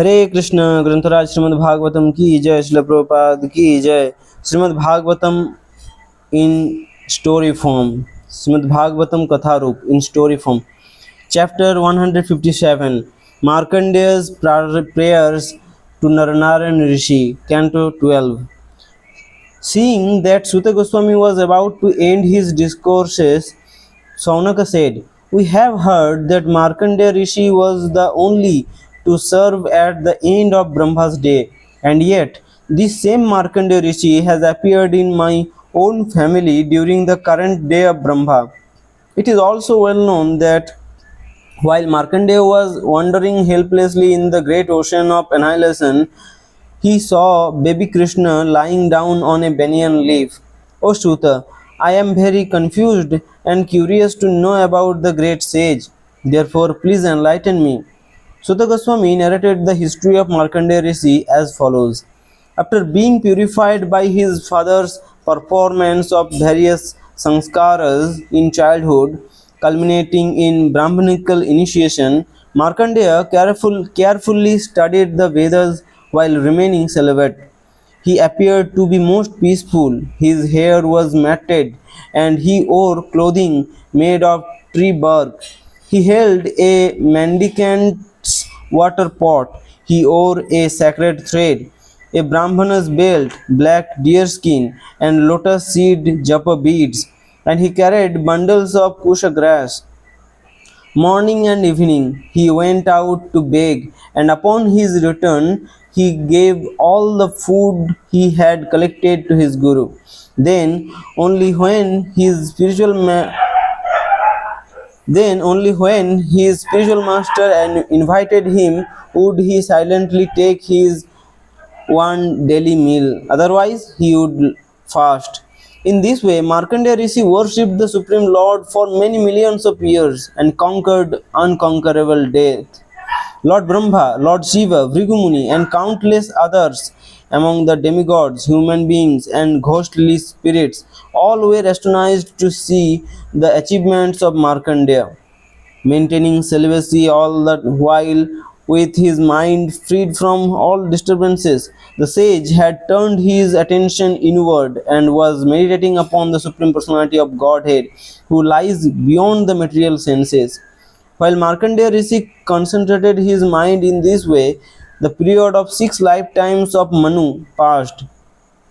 हरे कृष्ण ग्रंथराज श्रीमद्-भागवतम की जय। श्रील प्रभुपाद की जय। श्रीमद्-भागवतम in story form. Śrīmad-Bhāgavatam Katha Roop in story form. Chapter 157. Mārkaṇḍeya's prayers to Nara-Nārāyaṇa Rishi. Canto 12. Seeing that Sutta Goswami was about to end his discourses, Saunaka said, "We have heard that Mārkaṇḍeya Rishi was the only to serve at the end of Brahma's day, and yet this same Mārkaṇḍeya Rishi has appeared in my own family during the current day of Brahma. It is also well known that while Mārkaṇḍeya was wandering helplessly in the great ocean of annihilation, he saw baby Krishna lying down on a banyan leaf. O Suta, I am very confused and curious to know about the great sage. Therefore, please enlighten me." Sutta Goswami narrated the history of Mārkaṇḍeya Rishi as follows. After being purified by his father's performance of various sanskaras in childhood, culminating in Brahmanical initiation, Mārkaṇḍeya carefully studied the Vedas while remaining celibate. He appeared to be most peaceful. His hair was matted, and he wore clothing made of tree bark. He held a mendicant's water pot. He wore a sacred thread, a Brahmana's belt, black deerskin, and lotus seed japa beads, and he carried bundles of kusha grass. Morning and evening he went out to beg, and upon his return he gave all the food he had collected to his guru. Then only when his spiritual master invited him would he silently take his one daily meal. Otherwise, he would fast. In this way, Mārkaṇḍeya Rishi worshipped the Supreme Lord for many millions of years and conquered unconquerable death. Lord Brahma, Lord Shiva, Bhrigu and countless others among the demigods, human beings, and ghostly spirits all were astonished to see the achievements of Mārkaṇḍeya. Maintaining celibacy all the while, with his mind freed from all disturbances, the sage had turned his attention inward and was meditating upon the Supreme Personality of Godhead, who lies beyond the material senses. While Mārkaṇḍeya Rishi concentrated his mind in this way, the period of 6 lifetimes of Manu passed.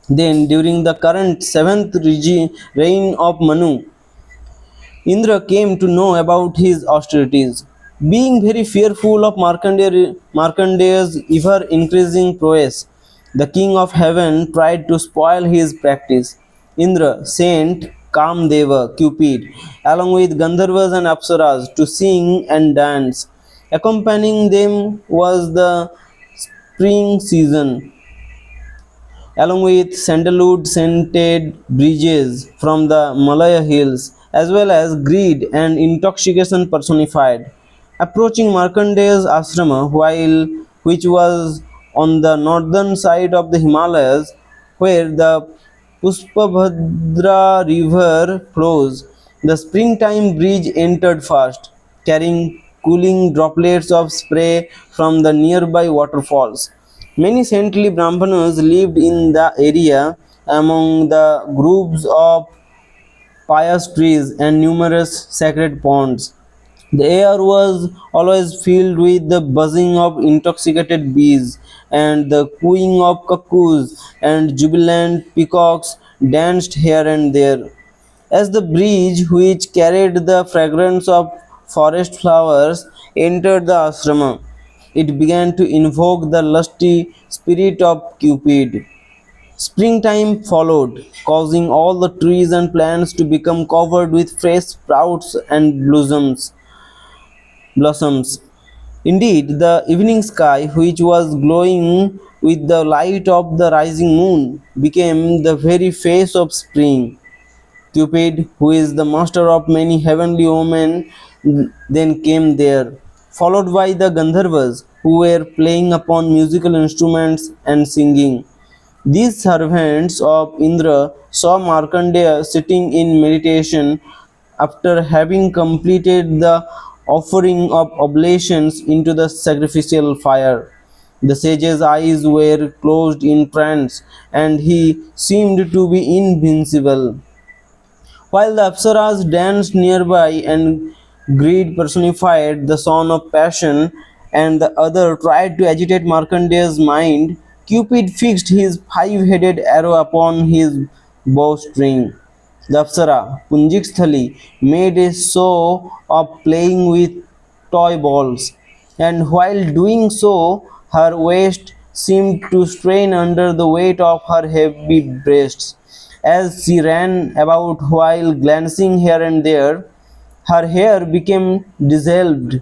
Then, during the current 7th reign of Manu, Indra came to know about his austerities. Being very fearful of Mārkaṇḍeya's ever-increasing prowess, the king of heaven tried to spoil his practice. Indra sent Kamdeva, Cupid, along with Gandharvas and Apsaras to sing and dance. Accompanying them was the spring season, along with sandalwood-scented breezes from the Malaya hills, as well as greed and intoxication personified. Approaching Mārkaṇḍeya's ashrama, which was on the northern side of the Himalayas, where the Puspabhadra river flows, the springtime breeze entered fast, carrying cooling droplets of spray from the nearby waterfalls. Many saintly Brahmanas lived in the area among the groves of pious trees and numerous sacred ponds. The air was always filled with the buzzing of intoxicated bees, and the cooing of cuckoos and jubilant peacocks danced here and there. As the breeze, which carried the fragrance of forest flowers, entered the ashrama, it began to invoke the lusty spirit of Cupid. Springtime followed, causing all the trees and plants to become covered with fresh sprouts and blossoms. Indeed, the evening sky, which was glowing with the light of the rising moon, became the very face of spring. Cupid, who is the master of many heavenly omen, then came there, followed by the Gandharvas, who were playing upon musical instruments and singing. These servants of Indra saw Mārkaṇḍeya sitting in meditation after having completed the offering of oblations into the sacrificial fire. The sage's eyes were closed in trance, and he seemed to be invincible. While the Apsaras danced nearby and greed personified the son of passion, and the other tried to agitate Markandeya's mind, Cupid fixed his five-headed arrow upon his bowstring. The Apsara, Punjiksthali, made a show of playing with toy balls, and while doing so, her waist seemed to strain under the weight of her heavy breasts. As she ran about while glancing here and there, her hair became disheveled,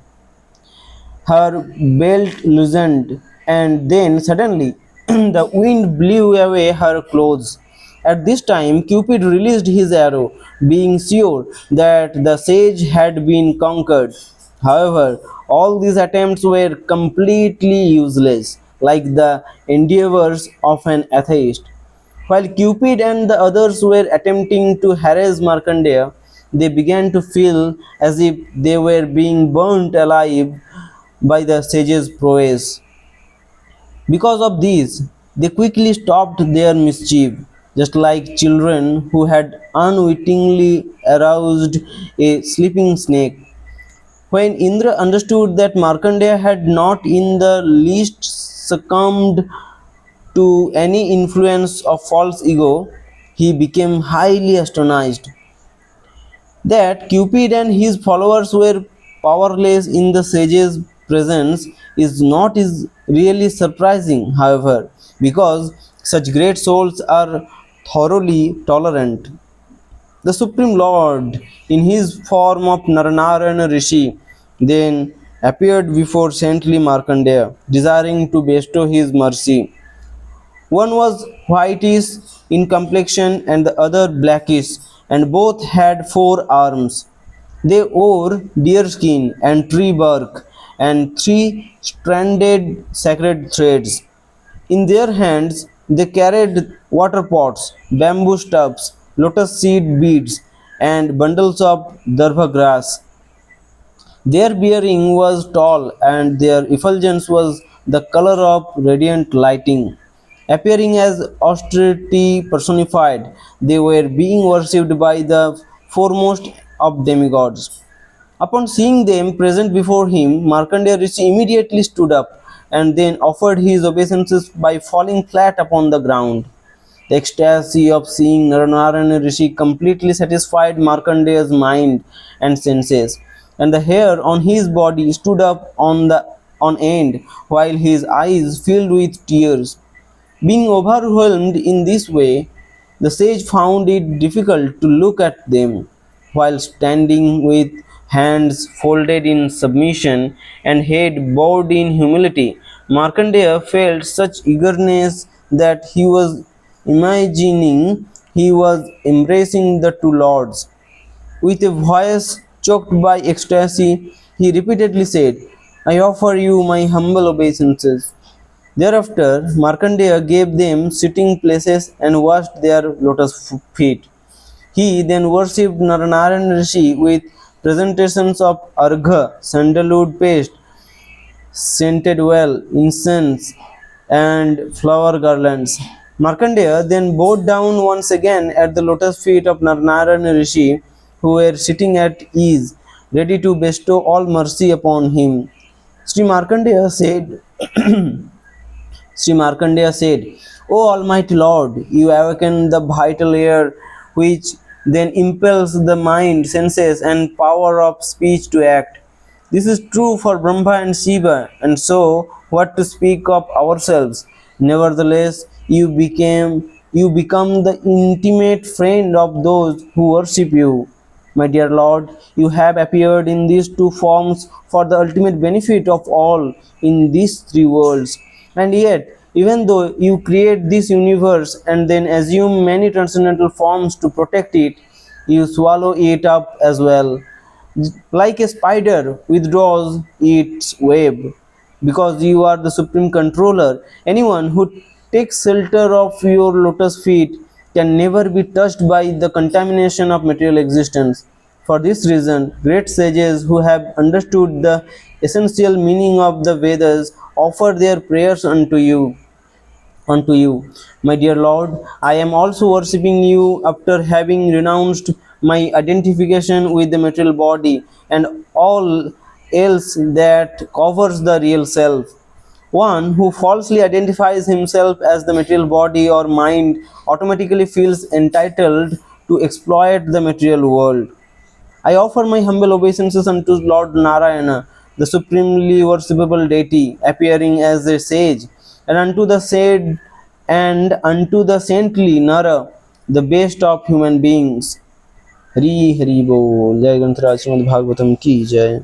her belt loosened, and then suddenly the wind blew away her clothes. At this time, Cupid released his arrow, being sure that the sage had been conquered. However, all these attempts were completely useless, like the endeavors of an atheist. While Cupid and the others were attempting to harass Markandeya, they began to feel as if they were being burnt alive by the sage's prowess. Because of this, they quickly stopped their mischief, just like children who had unwittingly aroused a sleeping snake. When Indra understood that Markandeya had not in the least succumbed to any influence of false ego, he became highly astonished. That Cupid and his followers were powerless in the sage's presence is really surprising, however, because such great souls are thoroughly tolerant. The Supreme Lord, in his form of Nara-Nārāyaṇa Rishi, then appeared before saintly Markandeya, desiring to bestow his mercy. One was whitish in complexion and the other blackish, and both had four arms. They wore deerskin and tree bark and three stranded sacred threads. In their hands they carried water pots, bamboo stubs, lotus seed beads, and bundles of darbha grass. Their bearing was tall, and their effulgence was the color of radiant lighting. Appearing as austerity personified, they were being worshipped by the foremost of demigods. Upon seeing them present before him, Markandeya Rishi immediately stood up and then offered his obeisances by falling flat upon the ground. The ecstasy of seeing Nara-Nārāyaṇa Rishi completely satisfied Markandeya's mind and senses, and the hair on his body stood up on end, while his eyes filled with tears. Being overwhelmed in this way, the sage found it difficult to look at them. While standing with hands folded in submission and head bowed in humility, Markandeya felt such eagerness that he was imagining he was embracing the two lords. With a voice choked by ecstasy, he repeatedly said, I offer you my humble obeisances. Thereafter, Markandeya gave them sitting places and washed their lotus feet. He then worshipped Nara-Nārāyaṇa Rishi with presentations of argha, sandalwood paste, scented well, incense, and flower garlands. Markandeya then bowed down once again at the lotus feet of Nara-Nārāyaṇa Rishi, who were sitting at ease, ready to bestow all mercy upon him. Sri Markandeya said, Sri Markandeya said, O Almighty Lord, you awaken the vital air which then impels the mind, senses, and power of speech to act. This is true for Brahma and Shiva, and so what to speak of ourselves? Nevertheless, you become the intimate friend of those who worship you. My dear Lord, you have appeared in these two forms for the ultimate benefit of all in these three worlds. And yet, even though you create this universe and then assume many transcendental forms to protect it, you swallow it up as well. Like a spider withdraws its web. Because you are the supreme controller, anyone who takes shelter of your lotus feet can never be touched by the contamination of material existence. For this reason, great sages who have understood the essential meaning of the Vedas offer their prayers unto you. My dear Lord, I am also worshipping you after having renounced my identification with the material body and all else that covers the real self. One who falsely identifies himself as the material body or mind automatically feels entitled to exploit the material world. I offer my humble obeisances unto Lord Nara-Nārāyaṇa, the supremely worshipable deity, appearing as a sage, and unto the saintly Nara, the best of human beings. Hari Hari बोल। जय ग्रंथराज श्रीमद् भागवतम की जय।